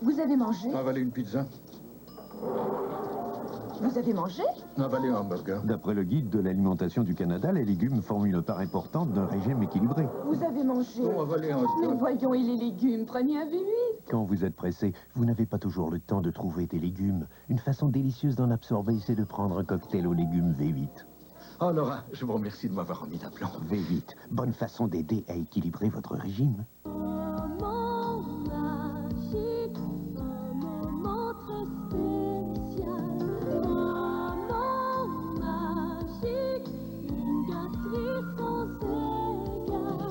Vous avez mangé? Avalé une pizza. Vous avez mangé? Avalé un hamburger. D'après le guide de l'alimentation du Canada, les légumes forment une part importante d'un régime équilibré. Vous avez mangé? Non, avalé un hot Mais dog. voyons, et les légumes? Prenez un V8. Quand vous êtes pressé, vous n'avez pas toujours le temps de trouver des légumes. Une façon délicieuse d'en absorber, c'est de prendre un cocktail aux légumes V8. Oh, Laura, je vous remercie de m'avoir remis d'aplomb. V8, bonne façon d'aider à équilibrer votre régime.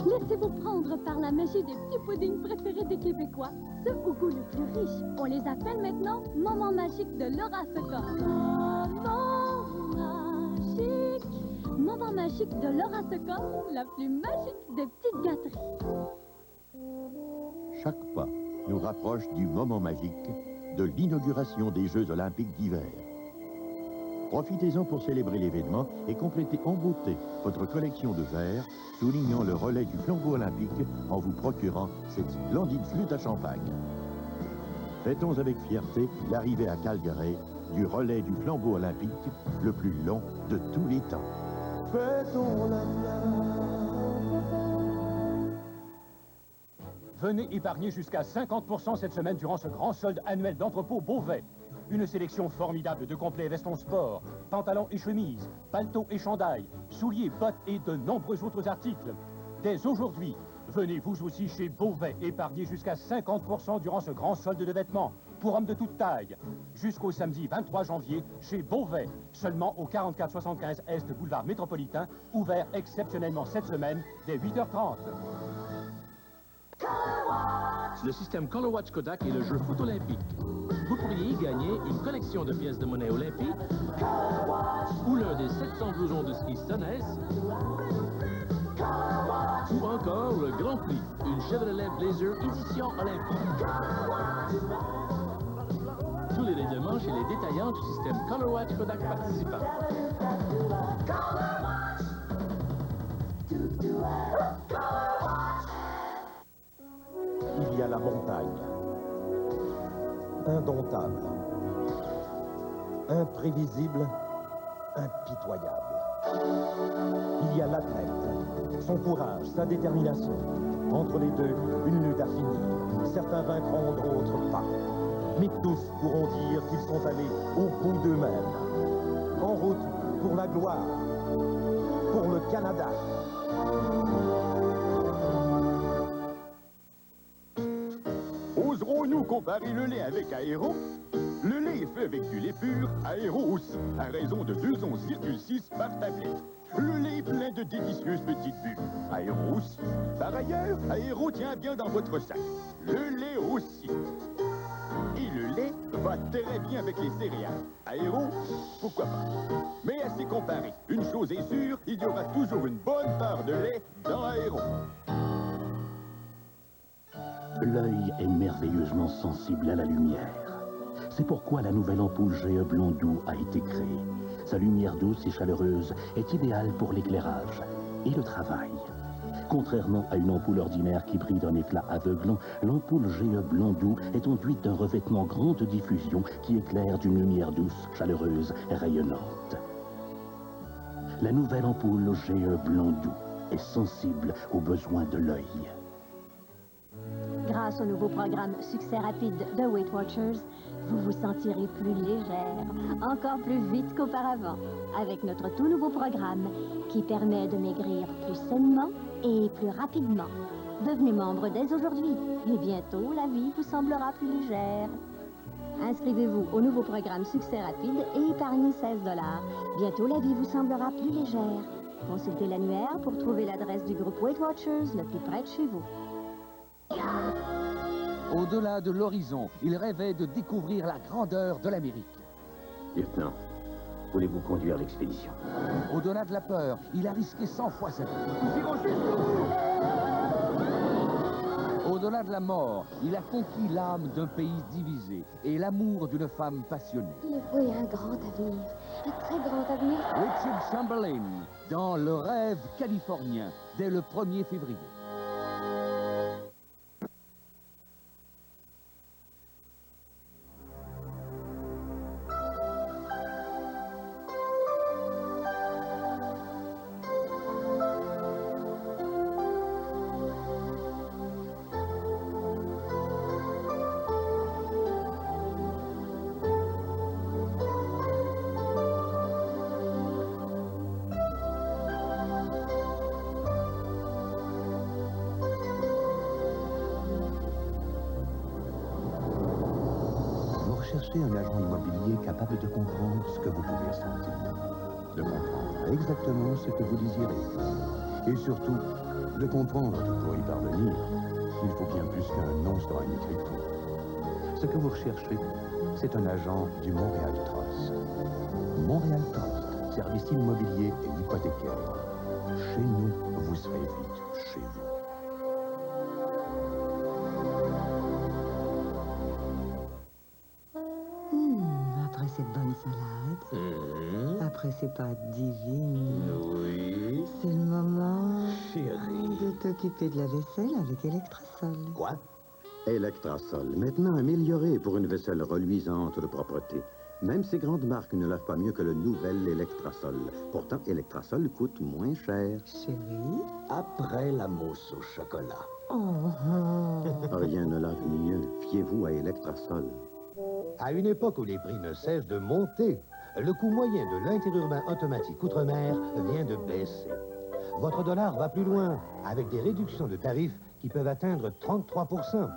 Laissez-vous prendre par la magie des petits puddings préférés des Québécois. Ceux au goût le plus riche. On les appelle maintenant Moment Magique de Laura Secor. Moment Magique. Moment Magique de Laura Secor, la plus magique des petites gâteries. Chaque pas nous rapproche du moment magique de l'inauguration des Jeux olympiques d'hiver. Profitez-en pour célébrer l'événement et compléter en beauté votre collection de verres, soulignant le relais du flambeau olympique en vous procurant cette splendide flûte à champagne. Fêtons avec fierté l'arrivée à Calgary du relais du flambeau olympique, le plus long de tous les temps. Fêtons la Venez épargner jusqu'à 50% cette semaine durant ce grand solde annuel d'entrepôt Beauvais. Une sélection formidable de complets vestons sport, pantalons et chemises, paletots et chandails, souliers, bottes et de nombreux autres articles. Dès aujourd'hui, venez vous aussi chez Beauvais épargner jusqu'à 50% durant ce grand solde de vêtements pour hommes de toute taille. Jusqu'au samedi 23 janvier, chez Beauvais, seulement au 4475 Est boulevard métropolitain, ouvert exceptionnellement cette semaine dès 8h30. Le système Color Watch Kodak est le jeu foot olympique. Vous pourriez y gagner une collection de pièces de monnaie olympique ou l'un des 700 blousons de ski Sonnes ou encore le Grand Prix, une Chevrolet Blazer édition olympique. Tous les règlements chez les détaillants du système Color Watch Kodak participants. Il y a la montagne, indomptable, imprévisible, impitoyable. Il y a l'athlète, son courage, sa détermination. Entre les deux, une lutte à finir. Certains vaincront, d'autres pas. Mais tous pourront dire qu'ils sont allés au bout d'eux-mêmes. En route pour la gloire, pour le Canada. Oserons-nous comparer le lait avec Aéro? Le lait est fait avec du lait pur, Aéro aussi, à raison de 2 onces,6 par tablette. Le lait est plein de délicieuses petites bulles, Aéro aussi. Par ailleurs, Aéro tient bien dans votre sac. Le lait aussi. Et le lait va très bien avec les céréales. Aéro, pourquoi pas. Mais à s'y comparer, une chose est sûre, il y aura toujours une bonne part de lait dans Aéro. L'œil est merveilleusement sensible à la lumière. C'est pourquoi la nouvelle ampoule GE Blondoux a été créée. Sa lumière douce et chaleureuse est idéale pour l'éclairage et le travail. Contrairement à une ampoule ordinaire qui brille d'un éclat aveuglant, l'ampoule GE Blondoux est enduite d'un revêtement grande diffusion qui éclaire d'une lumière douce, chaleureuse et rayonnante. La nouvelle ampoule GE Blondoux est sensible aux besoins de l'œil. Grâce au nouveau programme Succès rapide de Weight Watchers, vous vous sentirez plus légère, encore plus vite qu'auparavant, avec notre tout nouveau programme qui permet de maigrir plus sainement et plus rapidement. Devenez membre dès aujourd'hui et bientôt la vie vous semblera plus légère. Inscrivez-vous au nouveau programme Succès rapide et épargnez 16 $. Bientôt la vie vous semblera plus légère. Consultez l'annuaire pour trouver l'adresse du groupe Weight Watchers le plus près de chez vous. Au-delà de l'horizon, il rêvait de découvrir la grandeur de l'Amérique. Lieutenant, voulez-vous conduire l'expédition? Au-delà de la peur, il a risqué 100 fois sa vie. Au-delà de la mort, il a conquis l'âme d'un pays divisé et l'amour d'une femme passionnée. Il voyait un grand avenir, un très grand avenir. Richard Chamberlain, dans Le Rêve californien, dès le 1er février. cherchez un agent immobilier capable de comprendre ce que vous pouvez ressentir, de comprendre exactement ce que vous désirez, et surtout, de comprendre que pour y parvenir, il faut bien plus qu'un nom sur un écriteau. Ce que vous recherchez, c'est un agent du Montréal Trust. Montréal Trust, service immobilier et hypothécaire. Chez nous, vous serez vite chez vous. Après cette bonne salade, après ces pâtes divines, Oui. c'est le moment Chérie. de t'occuper de la vaisselle avec Electrasol. Quoi? Electrasol, maintenant amélioré pour une vaisselle reluisante de propreté. Même ces grandes marques ne lavent pas mieux que le nouvel Electrasol. Pourtant, Electrasol coûte moins cher. Chérie? Après la mousse au chocolat. Rien ne lave mieux. Fiez-vous à Electrasol. À une époque où les prix ne cessent de monter, le coût moyen de l'interurbain automatique Outre-mer vient de baisser. Votre dollar va plus loin, avec des réductions de tarifs qui peuvent atteindre 33%.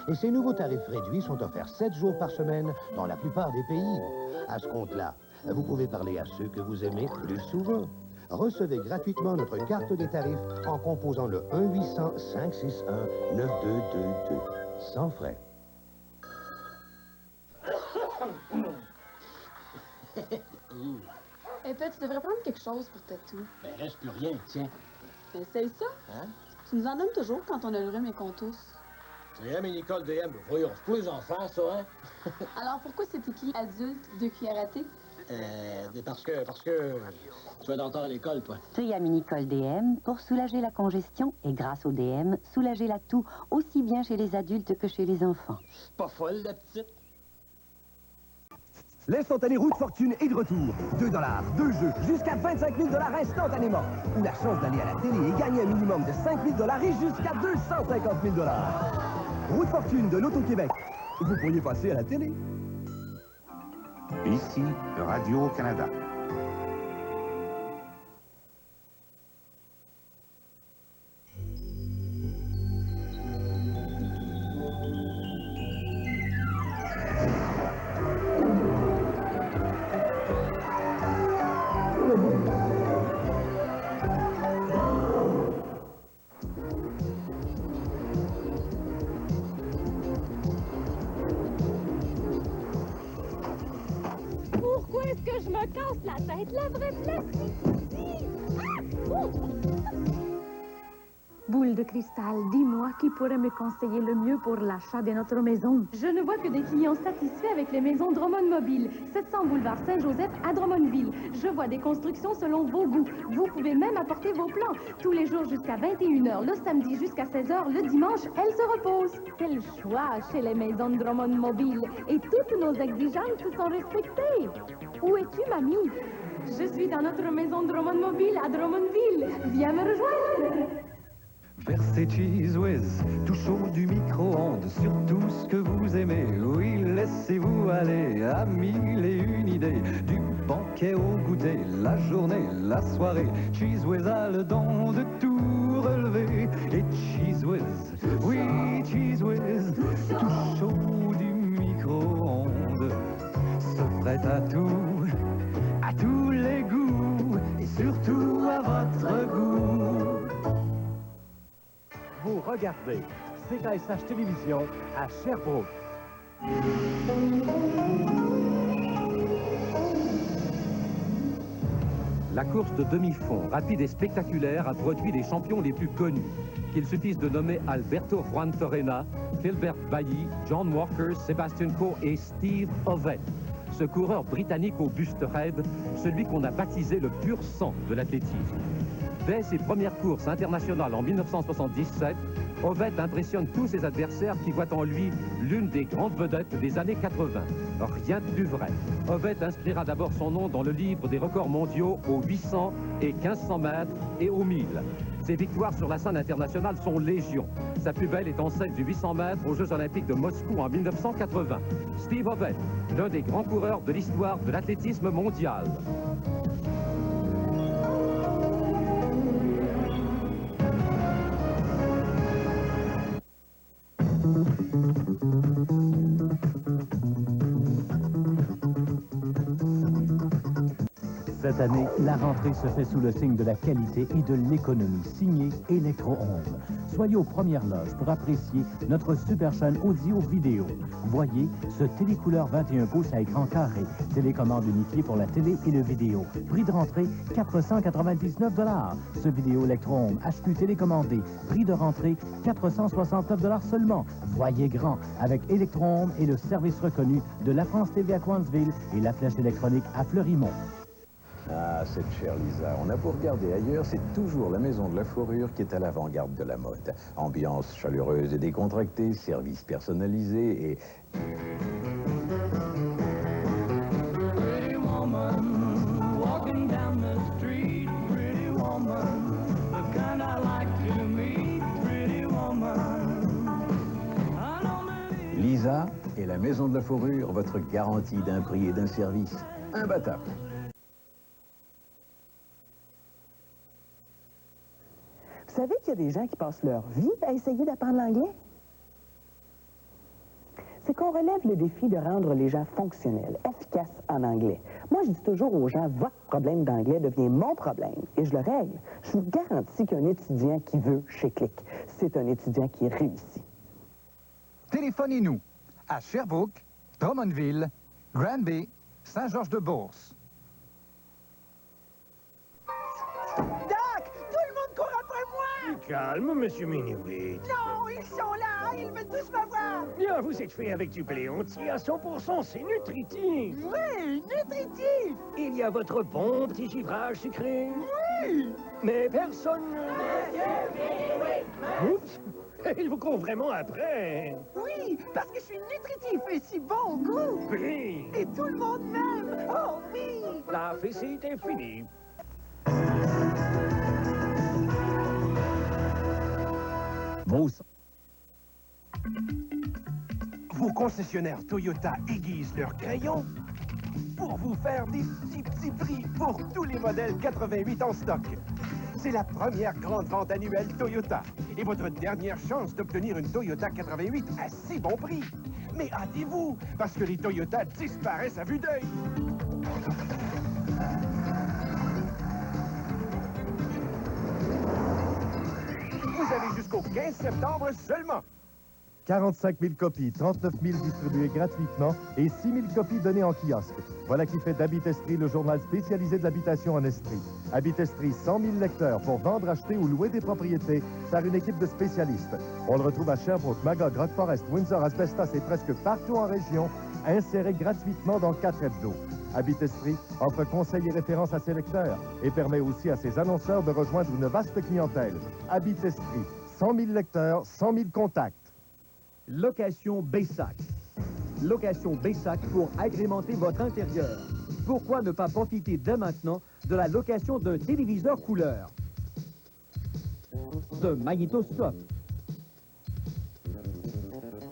Et ces nouveaux tarifs réduits sont offerts 7 jours par semaine dans la plupart des pays. À ce compte-là, vous pouvez parler à ceux que vous aimez plus souvent. Recevez gratuitement notre carte des tarifs en composant le 1-800-561-9222. Sans frais. Eh ben, tu devrais prendre quelque chose pour ta toux. Ben, reste plus rien, tiens. Essaye ça. Hein? Tu nous en donnes toujours quand on a le rhume et qu'on tousse. DM et Nicole DM, voyons, c'est pour les enfants, ça, hein? Alors, pourquoi c'est écrit adulte, 2 cuillères à thé? Parce que tu vas d'entendre à l'école, toi. Triaminicol DM pour soulager la congestion et grâce au DM, soulager la toux aussi bien chez les adultes que chez les enfants. Pas folle, la petite. L'instantané roue de fortune est de retour. 2 $, 2 jeux, jusqu'à 25 000 $ instantanément. Ou la chance d'aller à la télé et gagner un minimum de 5 000 $ et jusqu'à 250 000 $. Roue de fortune de l'Auto-Québec. Vous pourriez passer à la télé. Ici, Radio-Canada. Pourquoi est-ce que je me casse la tête? La vraie place, c'est ici! Ah! Boule de cristal, dis-moi qui pourrait me conseiller le mieux pour l'achat de notre maison. Je ne vois que des clients satisfaits avec les maisons Drummond Mobile, 700 boulevard Saint-Joseph à Drummondville. Je vois des constructions selon vos goûts. Vous pouvez même apporter vos plans. Tous les jours jusqu'à 21h, le samedi jusqu'à 16h, le dimanche, elles se reposent. Quel choix chez les maisons Drummond Mobile. Et toutes nos exigences sont respectées. Où es-tu, mamie? Je suis dans notre maison Drummond Mobile à Drummondville. Viens me rejoindre. Versez Cheese Whiz, tout chaud du micro-ondes sur tout ce que vous aimez. Oui, laissez-vous aller à 1001 idées. Du banquet au goûter, la journée, la soirée. Cheese Whiz a le don de tout relever. Et Cheese Whiz, oui, Cheese Whiz, tout chaud du micro-ondes. Se prête à tous les goûts, et surtout à votre goût. Vous regardez CKSH Télévision à Sherbrooke. La course de demi-fond, rapide et spectaculaire, a produit les champions les plus connus, qu'il suffise de nommer Alberto Juan Torrena, Philbert Bailly, John Walker, Sebastian Coe et Steve Ovett. Ce coureur britannique au buste raide, celui qu'on a baptisé le pur sang de l'athlétisme. Dès ses premières courses internationales en 1977, Ovett impressionne tous ses adversaires qui voient en lui l'une des grandes vedettes des années 80. Rien de plus vrai. Ovett inscrira d'abord son nom dans le livre des records mondiaux aux 800 et 1500 mètres et aux 1000. Ses victoires sur la scène internationale sont légion. Sa plus belle étant celle du 800 mètres aux Jeux Olympiques de Moscou en 1980. Steve Ovett, l'un des grands coureurs de l'histoire de l'athlétisme mondial. Cette année, la rentrée se fait sous le signe de la qualité et de l'économie. Signé Electro-Home. Soyez aux premières loges pour apprécier notre super chaîne audio-vidéo. Voyez ce télécouleur 21 pouces à écran carré. Télécommande unifiée pour la télé et le vidéo. Prix de rentrée, 499 $. Ce vidéo Electro-Home HQ télécommandé. Prix de rentrée, 469 $ seulement. Voyez grand avec Electro-Home et le service reconnu de la France TV à Coinsville et la Flèche électronique à Fleurimont. Ah, cette chère Lisa, on a beau regarder ailleurs, c'est toujours la Maison de la Fourrure qui est à l'avant-garde de la mode. Ambiance chaleureuse et décontractée, service personnalisé et... Pretty woman, walking down the street, pretty woman, the kind I like to meet, pretty woman. Lisa et la Maison de la Fourrure, votre garantie d'un prix et d'un service imbattable. Vous savez qu'il y a des gens qui passent leur vie à essayer d'apprendre l'anglais? C'est qu'on relève le défi de rendre les gens fonctionnels, efficaces en anglais. Moi, je dis toujours aux gens, votre problème d'anglais devient mon problème et je le règle. Je vous garantis qu'un étudiant qui veut chez Click, c'est un étudiant qui réussit. Téléphonez-nous à Sherbrooke, Drummondville, Granby, Saint-Georges-de-Beauce. Calme, monsieur Miniwit. Non, ils sont là, ils veulent tous m'avoir. Bien, vous êtes fait avec du blé entier à 100%, c'est nutritif. Oui, nutritif. Il y a votre bon petit givrage sucré. Oui. Mais personne... Oups, il vous court vraiment après. Oui, parce que je suis nutritif et si bon au goût. Oui. Et tout le monde m'aime. Oh oui. La visite est finie. Vos concessionnaires Toyota aiguisent leurs crayons pour vous faire des petits prix pour tous les modèles 88 en stock. C'est la première grande vente annuelle Toyota et votre dernière chance d'obtenir une Toyota 88 à si bon prix. Mais hâtez-vous, parce que les Toyota disparaissent à vue d'œil. Vous avez jusqu'au 15 septembre seulement. 45 000 copies, 39 000 distribuées gratuitement et 6 000 copies données en kiosque. Voilà qui fait d'Habitestrie le journal spécialisé de l'habitation en Estrie. Habitestrie, 100 000 lecteurs pour vendre, acheter ou louer des propriétés par une équipe de spécialistes. On le retrouve à Sherbrooke, Magog, Rock Forest, Windsor, Asbestos et presque partout en région, inséré gratuitement dans 4 hebdos. Habitestrie offre conseils et références à ses lecteurs et permet aussi à ses annonceurs de rejoindre une vaste clientèle. Habitestrie, 100 000 lecteurs, 100 000 contacts. Location Baysac. Location Baysac pour agrémenter votre intérieur. Pourquoi ne pas profiter dès maintenant de la location d'un téléviseur couleur, d'un magnétoscope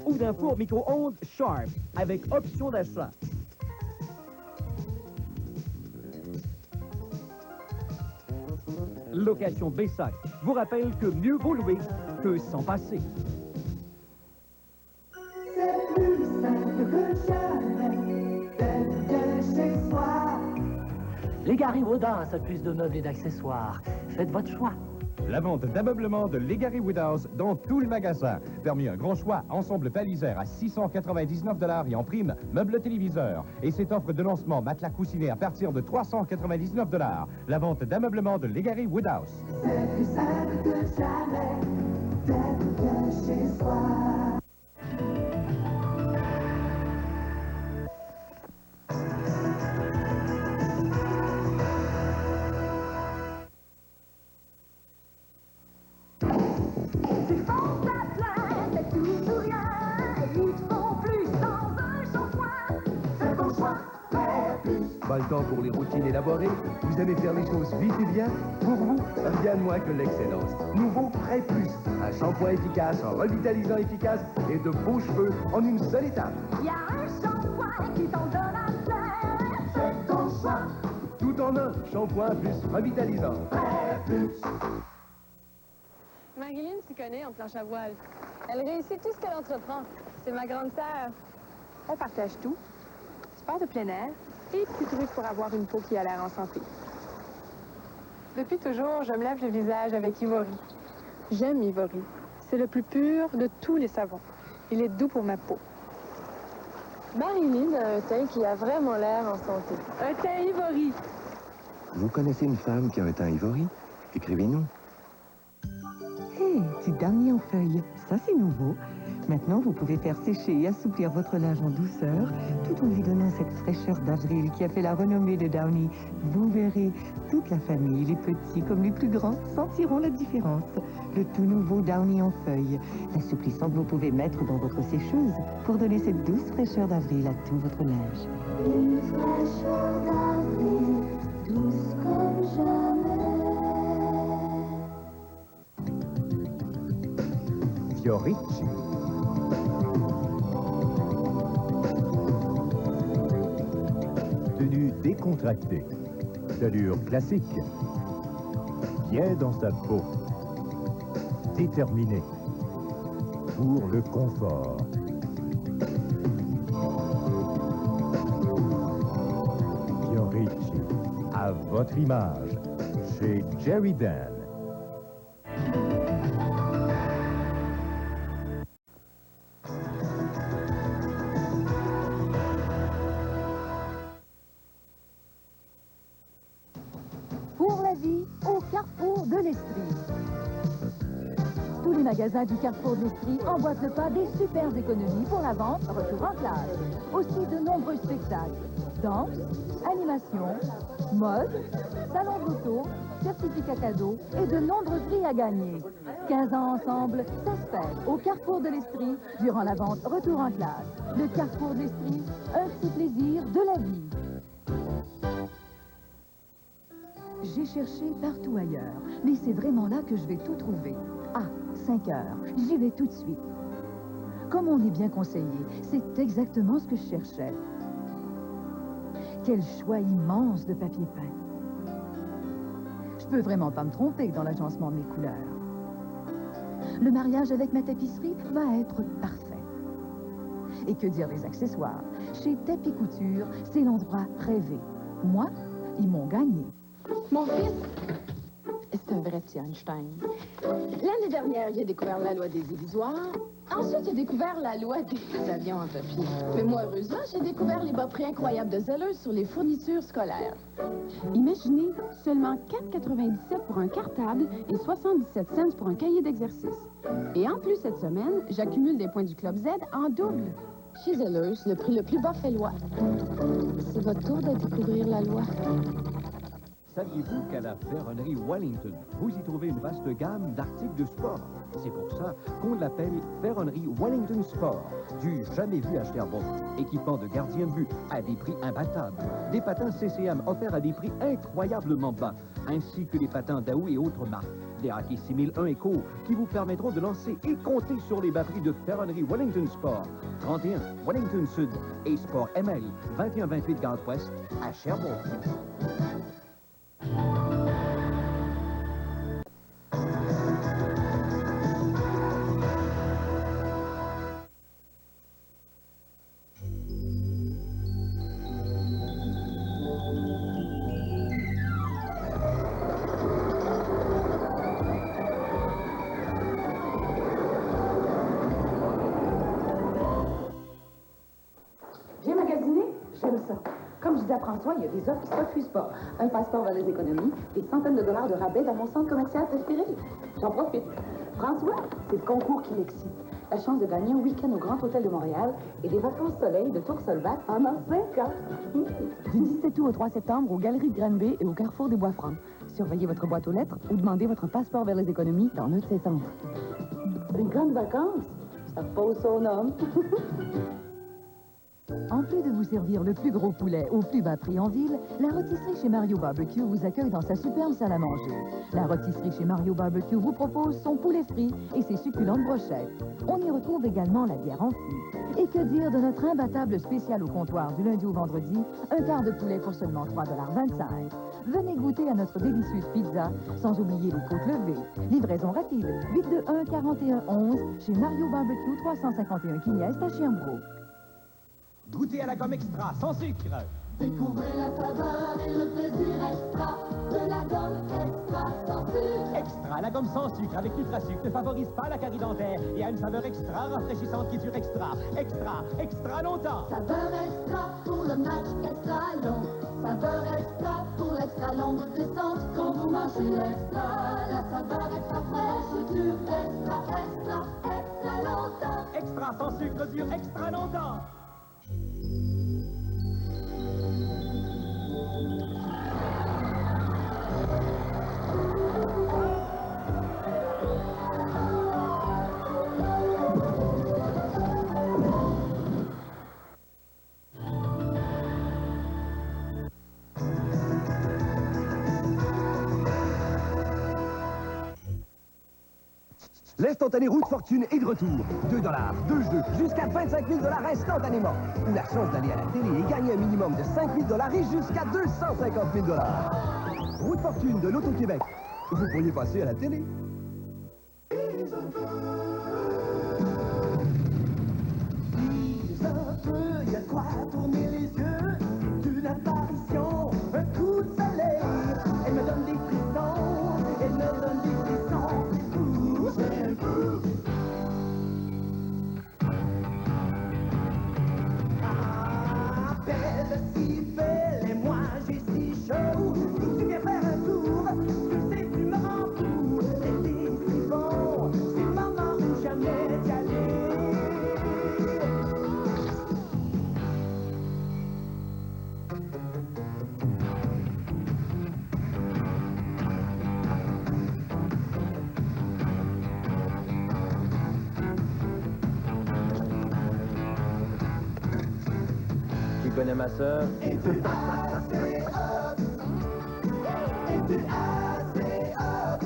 ou d'un four micro-ondes Sharp avec option d'achat. Location Baysac vous rappelle que mieux vaut louer que s'en passer. C'est plus simple que jamais d'être chez soi. Les Gary Woodhouse a plus de meubles et d'accessoires. Faites votre choix. La vente d'ameublement de Legary Woodhouse dans tout le magasin. Permis un grand choix, ensemble palissaire à 699 $ et en prime, meuble téléviseur. Et cette offre de lancement matelas coussiné à partir de 399 $. La vente d'ameublement de Legary Woodhouse. C'est plus simple que jamais d'être chez soi. Pas le temps pour les routines élaborées. Vous aimez faire les choses vite et bien. Pour vous, rien de moins que l'excellence. Nouveau Prêt Plus. Un shampoing efficace, un revitalisant efficace et de beaux cheveux en une seule étape. Il y a un shampoing qui t'en donne à faire. C'est ton choix. Tout en un, shampoing plus revitalisant. Prêt Plus. Marilyn s'y connaît en planche à voile. Elle réussit tout ce qu'elle entreprend. C'est ma grande sœur. On partage tout. Sport de plein air et petits trucs pour avoir une peau qui a l'air en santé. Depuis toujours, je me lave le visage avec Ivory. J'aime Ivory. C'est le plus pur de tous les savons. Il est doux pour ma peau. Marilyn a un teint qui a vraiment l'air en santé. Un teint Ivory. Vous connaissez une femme qui a un teint Ivory? Écrivez-nous. Hé, du downy en feuilles, ça c'est nouveau. Maintenant, vous pouvez faire sécher et assouplir votre linge en douceur, tout en lui donnant cette fraîcheur d'avril qui a fait la renommée de Downy. Vous verrez, toute la famille, les petits comme les plus grands, sentiront la différence. Le tout nouveau Downy en feuilles, l'assouplissant que vous pouvez mettre dans votre sécheuse pour donner cette douce fraîcheur d'avril à tout votre linge. Une fraîcheur d'avril, douce comme jamais. Fiorucci. Tenue décontractée, d'allure classique, bien dans sa peau, déterminé pour le confort. Fiorucci, à votre image, chez Jerry Dan. Pour la vie, au Carrefour de l'Estrie. Tous les magasins du Carrefour de l'Estrie emboîtent le pas des super économies pour la vente retour en classe. Aussi de nombreux spectacles. Danse, animation, mode, salon d'auto, certificats cadeaux et de nombreux prix à gagner. 15 ans ensemble, ça se fait au Carrefour de l'Estrie durant la vente retour en classe. Le Carrefour de l'Estrie, un petit plaisir de la vie. J'ai cherché partout ailleurs, mais c'est vraiment là que je vais tout trouver. Ah, 5 heures, j'y vais tout de suite. Comme on est bien conseillé, c'est exactement ce que je cherchais. Quel choix immense de papier peint. Je peux vraiment pas me tromper dans l'agencement de mes couleurs. Le mariage avec ma tapisserie va être parfait. Et que dire des accessoires? Chez Tapis Couture, c'est l'endroit rêvé. Moi, ils m'ont gagné. Mon fils, c'est un vrai petit Einstein. L'année dernière, j'ai découvert la loi des illusoires. Ensuite, j'ai découvert la loi des avions en papier. Mais moi, heureusement, j'ai découvert les bas prix incroyables de Zellers sur les fournitures scolaires. Imaginez, seulement 4,97 pour un cartable et 77 cents pour un cahier d'exercice. Et en plus, cette semaine, j'accumule des points du Club Z en double. Chez Zellers, le prix le plus bas fait loi. C'est votre tour de découvrir la loi. Saviez-vous qu'à la Ferronnerie Wellington, vous y trouvez une vaste gamme d'articles de sport? C'est pour ça qu'on l'appelle Ferronnerie Wellington Sport, du jamais vu à Sherbrooke. Équipement de gardien de but à des prix imbattables. Des patins CCM offerts à des prix incroyablement bas, ainsi que des patins Daou et autres marques. Des raquets 6001 Eco qui vous permettront de lancer et compter sur les batteries de Ferronnerie Wellington Sport. 31 Wellington Sud et Sport ML, 2128 Gare Ouest à Sherbrooke. J'ai magasiné? J'aime ça. Comme je disais à François, il y a des offres qui ne se refusent pas. Un passeport vers les économies, des centaines de dollars de rabais dans mon centre commercial préféré. J'en profite. François, c'est le concours qui l'excite. La chance de gagner un week-end au Grand Hôtel de Montréal et des vacances soleil de Tour-Solvac pendant 5 ans. Du 17 août au 3 septembre, aux Galeries de Granby et au Carrefour des Bois-Francs. Surveillez votre boîte aux lettres ou demandez votre passeport vers les économies dans l'un de ces centres. Des grandes vacances, ça pose son homme. En plus de vous servir le plus gros poulet au plus bas prix en ville, la rôtisserie chez Mario Barbecue vous accueille dans sa superbe salle à manger. La rôtisserie chez Mario Barbecue vous propose son poulet frit et ses succulentes brochettes. On y retrouve également la bière en fût. Et que dire de notre imbattable spécial au comptoir du lundi au vendredi, un quart de poulet pour seulement 3,25 $. Venez goûter à notre délicieuse pizza, sans oublier les côtes levées. Livraison rapide, 821-4111, chez Mario Barbecue, 351 Quigny Est à Sherbrooke. Goûtez à la gomme extra, sans sucre. Découvrez la saveur et le plaisir extra de la gomme extra sans sucre. Extra, la gomme sans sucre avec Nutrasucre ne favorise pas la carie dentaire et a une saveur extra rafraîchissante qui dure extra longtemps. Saveur extra pour le match extra long. Saveur extra pour l'extra longue descente. Quand vous mangez l'extra, la saveur extra fraîche dure extra longtemps. Extra sans sucre dure extra longtemps. L'instantané roue de fortune est de retour. 2 $, 2 jeux, jusqu'à 25 000 $ instantanément. Ou la chance d'aller à la télé et gagner un minimum de 5 000 $ et jusqu'à 250 000 $. Roue de fortune de l'Auto-Québec. Vous pourriez passer à la télé. Il y a quoi tourner les yeux d'une apparition, un coup de soleil. Elle me donne des frissons, elle me donne des frissons. C'est un coup. Ah, belle, si belle, et moi j'ai si chaud. Tu viens faire un tour, tu sais, tu me rends fou. C'était si bon, c'est le moment ou jamais d'y aller. Tu connais ma sœur? Et tu assez hop, et tu assez hop,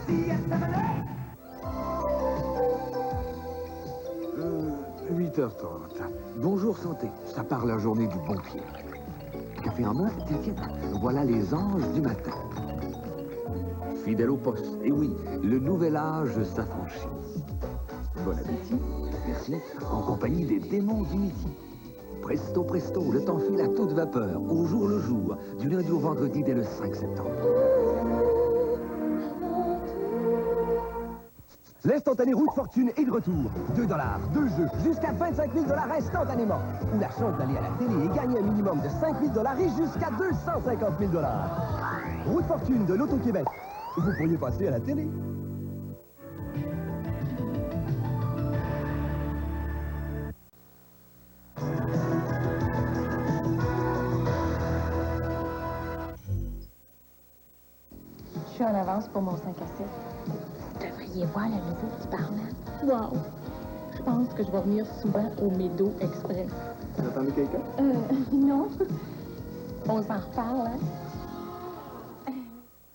si elle s'avalait. 8h30. Bonjour santé, ça part la journée du bon pied. Café en main, tiens, voilà les anges du matin. Fidèle au poste, et oui, le nouvel âge s'affranchit. Bon appétit, merci, en compagnie des démons du midi. Presto, presto, le temps file à toute vapeur, au jour le jour, du lundi au vendredi dès le 5 septembre. L'instantané roue de fortune est de retour. 2 $, 2 jeux, jusqu'à 25 000 $ instantanément. Ou la chance d'aller à la télé et gagner un minimum de 5 000 $ et jusqu'à 250 000 $. Roue de fortune de l'Auto-Québec. Vous pourriez passer à la télé. Je suis en avance pour mon 5 à 7. Vous devriez voir le Médo qui parle. Wow! Je pense que je vais venir souvent au Médo Express. Vous attendez quelqu'un? Non. On s'en reparle, hein?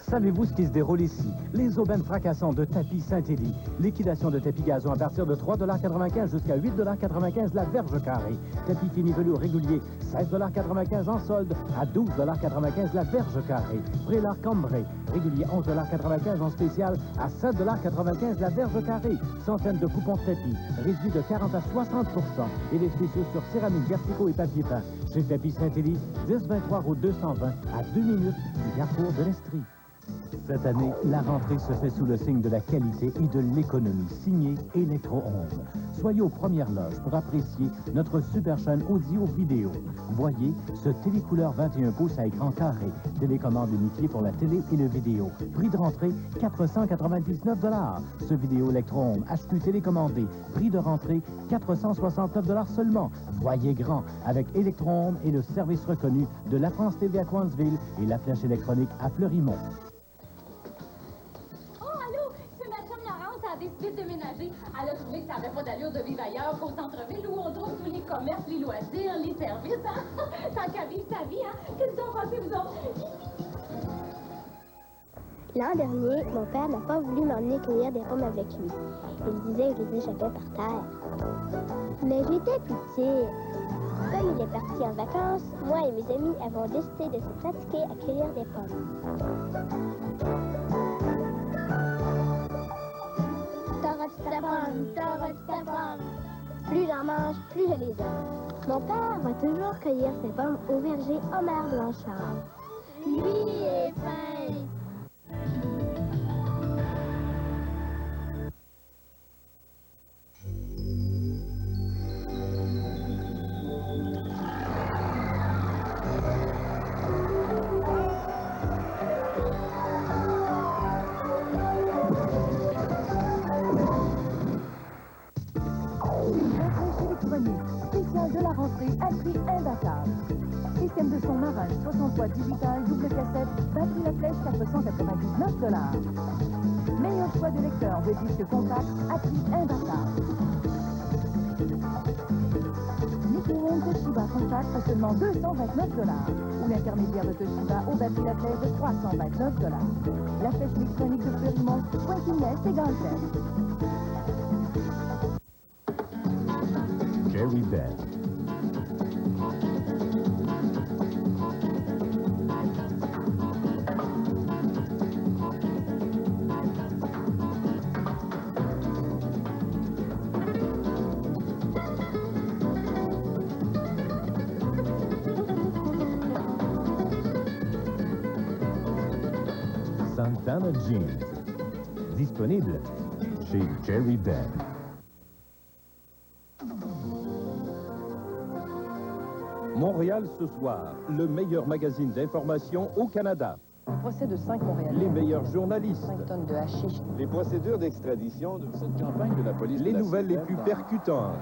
Savez-vous ce qui se déroule ici? Les aubaines fracassantes de Tapis Saint-Élie. Liquidation de tapis gazon à partir de 3,95 $ jusqu'à 8,95 $ la verge carrée. Tapis fini velours régulier, 16,95 $ en solde à 12,95 $ la verge carrée. Prélat cambré, régulier 11,95 $ en spécial à 7,95 $ la verge carrée. Centaines de coupons de tapis, réduits de 40 à 60 %. Et les spéciaux sur céramique, verticaux et papier peint. Chez Tapis Saint-Élie, 1023 route 220 à 2 minutes du carrefour de l'Estrie. Cette année, la rentrée se fait sous le signe de la qualité et de l'économie. Signé Electro-Home. Soyez aux premières loges pour apprécier notre super chaîne audio-vidéo. Voyez ce télécouleur 21 pouces à écran carré. Télécommande unifiée pour la télé et le vidéo. Prix de rentrée, 499 $. Ce vidéo Electro-Home HQ télécommandé. Prix de rentrée, 469 $ seulement. Voyez grand avec Electro-Home et le service reconnu de la France TV à Coinsville et la flèche électronique à Fleurimont. A décidé de déménager. Elle a trouvé que ça n'avait pas d'allure de vivre ailleurs qu'au centre-ville où on trouve tous les commerces, les loisirs, les services. Hein? Tant qu'à vivre sa vie, hein? Qu'est-ce que vous en pensez, vous autres? L'an dernier, mon père n'a pas voulu m'emmener cueillir des pommes avec lui. Il disait que je les échappais par terre. Mais j'étais petite. Comme il est parti en vacances, moi et mes amis avons décidé de se pratiquer à cueillir des pommes. Plus j'en mange, mange, plus je les aime. Mon père va toujours cueillir ses pommes au verger Homer Blanchard. Lui est fin. Spécial de la rentrée à prix imbattable. Système de son marin, 60 watts digital, double cassette, batterie La Flèche, 499 $. Meilleur choix de lecteur de disques compacts à prix imbattable. Micro-ondes Toshiba compact à seulement 229 $. Ou l'intermédiaire de Toshiba aux batteries La Flèche de 329 $. La flèche électronique de Fleurimont, Pointilles et Gantel. Jerry Bell. Santana Jeans. Disponible chez Jerry Bell. Montréal ce soir, le meilleur magazine d'information au Canada. Le procès de 5 Montréalais. Les meilleurs journalistes. 5 tonnes de hashish. Les procédures d'extradition de cette campagne de la police. Les nouvelles les plus percutantes.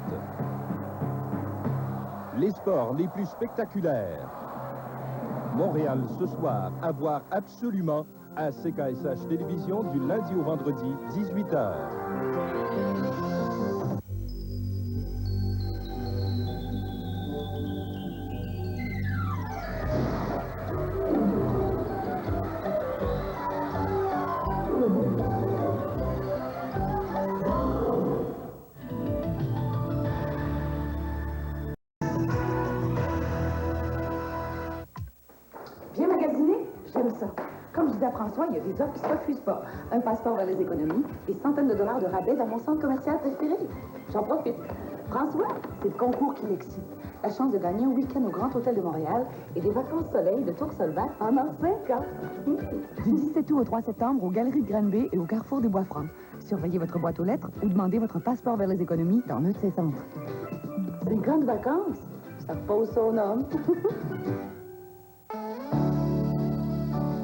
Les sports les plus spectaculaires. Montréal ce soir, à voir absolument à CKSH Télévision du lundi au vendredi, 18h. Bien magasiné? J'aime ça. Comme je disais à François, il y a des offres qui ne se refusent pas. Un passeport vers les économies, des centaines de dollars de rabais dans mon centre commercial préféré. J'en profite. François, c'est le concours qui l'excite. La chance de gagner un week-end au Grand Hôtel de Montréal et des vacances soleil de Tour-Solvac pendant 5 ans. Du 17 août au 3 septembre, aux Galeries de Granby et au Carrefour des Bois-Francs. Surveillez votre boîte aux lettres ou demandez votre passeport vers les économies dans l'un de ces centres. Des grandes vacances, ça pose son nom.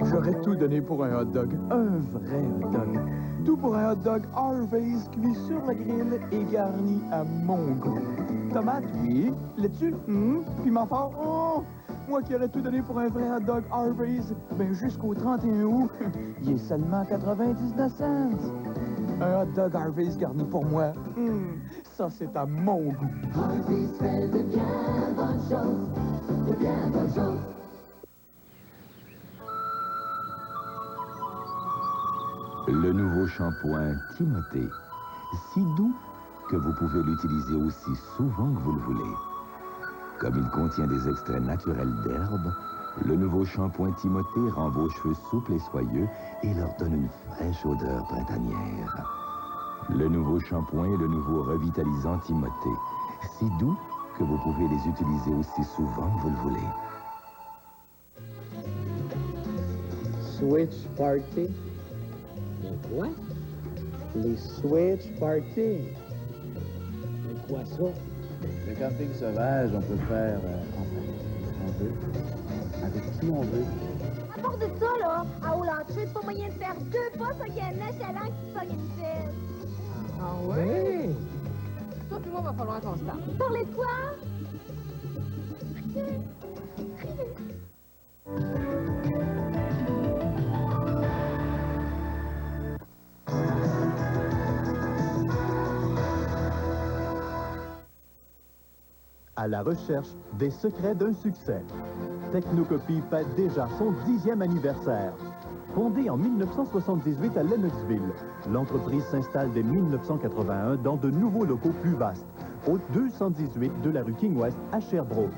J'aurais tout donné pour un hot dog. Un vrai hot dog. Tout pour un hot dog Harvey's cuit sur le grill et garni à mon goût. Tomate, oui. Laitue, piment fort, oh! Moi qui aurais tout donné pour un vrai hot dog Harvey's, ben jusqu'au 31 août, il est seulement 99 cents. Un hot dog Harvey's garni pour moi, ça c'est à mon goût. Harvey's fait de bien bonnes choses, de bien bonnes choses. Le nouveau shampoing Timothée, si doux que vous pouvez l'utiliser aussi souvent que vous le voulez. Comme il contient des extraits naturels d'herbes, le nouveau shampoing Timothée rend vos cheveux souples et soyeux et leur donne une fraîche odeur printanière. Le nouveau shampoing et le nouveau revitalisant Timothée, si doux que vous pouvez les utiliser aussi souvent que vous le voulez. Switch Party. Quoi? Les Switch Party. C'est quoi ça? Le camping sauvage, on peut faire on veut, avec qui on veut. À part de ça, là, à Olantree, c'est pas moyen de faire 2 pas sur un chaland qui se pogne une fille. Ah ouais? Toi puis moi, va falloir qu'on se parle. Parlez de quoi? À la recherche des secrets d'un succès. Technocopie fête déjà son 10e anniversaire. Fondée en 1978 à Lennoxville, l'entreprise s'installe dès 1981 dans de nouveaux locaux plus vastes, au 218 de la rue King West à Sherbrooke.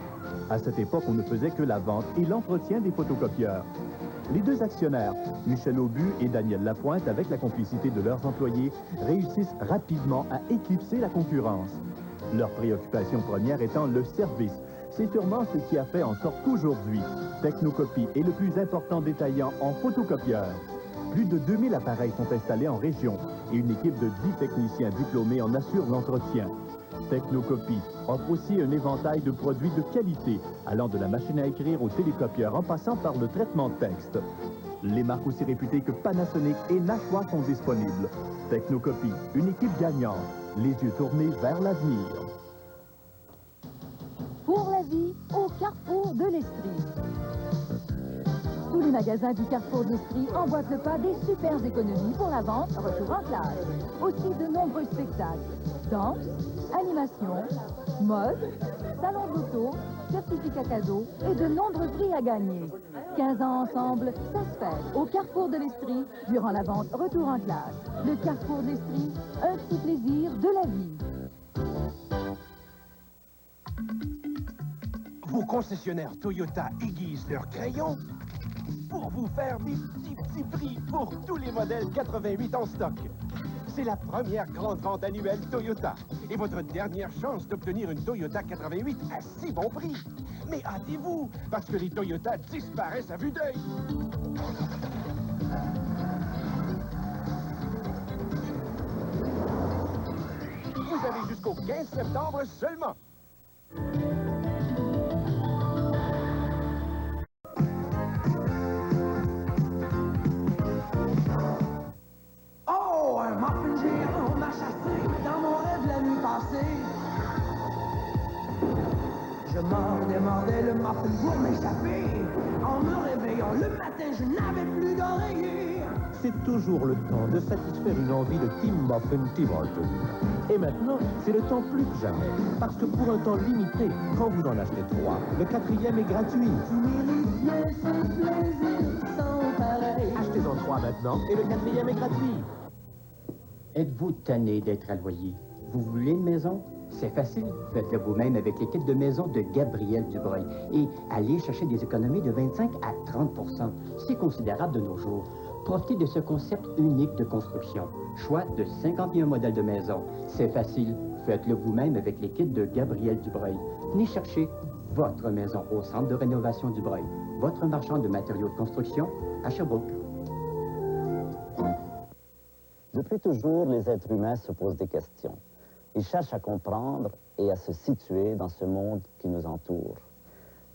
À cette époque, on ne faisait que la vente et l'entretien des photocopieurs. Les deux actionnaires, Michel Aubu et Daniel Lapointe, avec la complicité de leurs employés, réussissent rapidement à éclipser la concurrence. Leur préoccupation première étant le service. C'est sûrement ce qui a fait en sorte qu'aujourd'hui, Technocopie est le plus important détaillant en photocopieur. Plus de 2000 appareils sont installés en région et une équipe de 10 techniciens diplômés en assure l'entretien. Technocopie offre aussi un éventail de produits de qualité, allant de la machine à écrire au télécopieur en passant par le traitement de texte. Les marques aussi réputées que Panasonic et Nashua sont disponibles. Technocopie, une équipe gagnante, les yeux tournés vers l'avenir. Pour la vie, au carrefour de l'Estrie. Tous les magasins du Carrefour de l'Estrie emboîtent le pas des super économies pour la vente, retour en classe. Aussi de nombreux spectacles. Danse, animation, mode, salon d'auto, certificats cadeaux et de nombreux prix à gagner. 15 ans ensemble, ça se fait au Carrefour de l'Estrie durant la vente retour en classe. Le Carrefour de l'Estrie, un petit plaisir de la vie. Vos concessionnaires Toyota aiguisent leurs crayons pour vous faire des petits prix pour tous les modèles 88 en stock. C'est la première grande vente annuelle Toyota et votre dernière chance d'obtenir une Toyota 88 à si bon prix. Mais hâtez-vous, parce que les Toyota disparaissent à vue d'œil. Vous avez jusqu'au 15 septembre seulement. Oh, un muffin géant m'a chassé dans mon rêve la nuit passée. Je mordais le muffin pour m'échapper. En me réveillant le matin, je n'avais plus d'oreiller. C'est toujours le temps de satisfaire une envie de Tim Muffin Tim Hortons. Et maintenant, c'est le temps plus que jamais. Parce que pour un temps limité, quand vous en achetez 3, le 4e est gratuit. Tu mérites bien ce plaisir sans pareil. Achetez-en 3 maintenant et le 4e est gratuit. Êtes-vous tanné d'être à loyer? Vous voulez une maison? C'est facile. Faites-le vous-même avec les kits de maison de Gabriel Dubreuil. Et allez chercher des économies de 25 à 30 %. C'est considérable de nos jours. Profitez de ce concept unique de construction. Choix de 51 modèles de maison. C'est facile. Faites-le vous-même avec les kits de Gabriel Dubreuil. Venez chercher votre maison au Centre de rénovation Dubreuil. Votre marchand de matériaux de construction à Sherbrooke. Depuis toujours, les êtres humains se posent des questions. Ils cherchent à comprendre et à se situer dans ce monde qui nous entoure.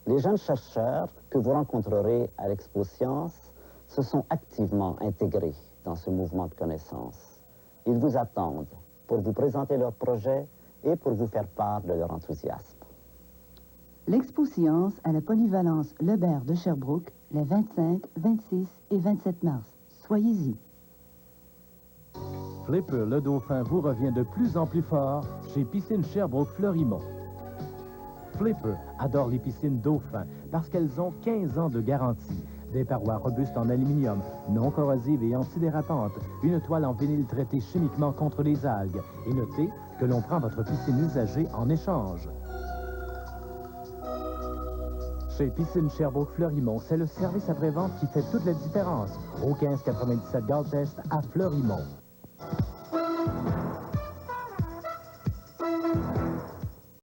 Les jeunes chercheurs que vous rencontrerez à l'Expo Science se sont activement intégrés dans ce mouvement de connaissance. Ils vous attendent pour vous présenter leurs projets et pour vous faire part de leur enthousiasme. L'Expo Science à la polyvalence Lebert de Sherbrooke, les 25, 26 et 27 mars. Soyez-y. Flipper le Dauphin vous revient de plus en plus fort chez Piscine Sherbrooke Fleurimont. Flipper adore les piscines Dauphin parce qu'elles ont 15 ans de garantie. Des parois robustes en aluminium, non corrosives et antidérapantes, une toile en vinyle traitée chimiquement contre les algues. Et notez que l'on prend votre piscine usagée en échange. Chez Piscine Sherbrooke Fleurimont, c'est le service après-vente qui fait toute la différence. Au 1597 Galtest à Fleurimont.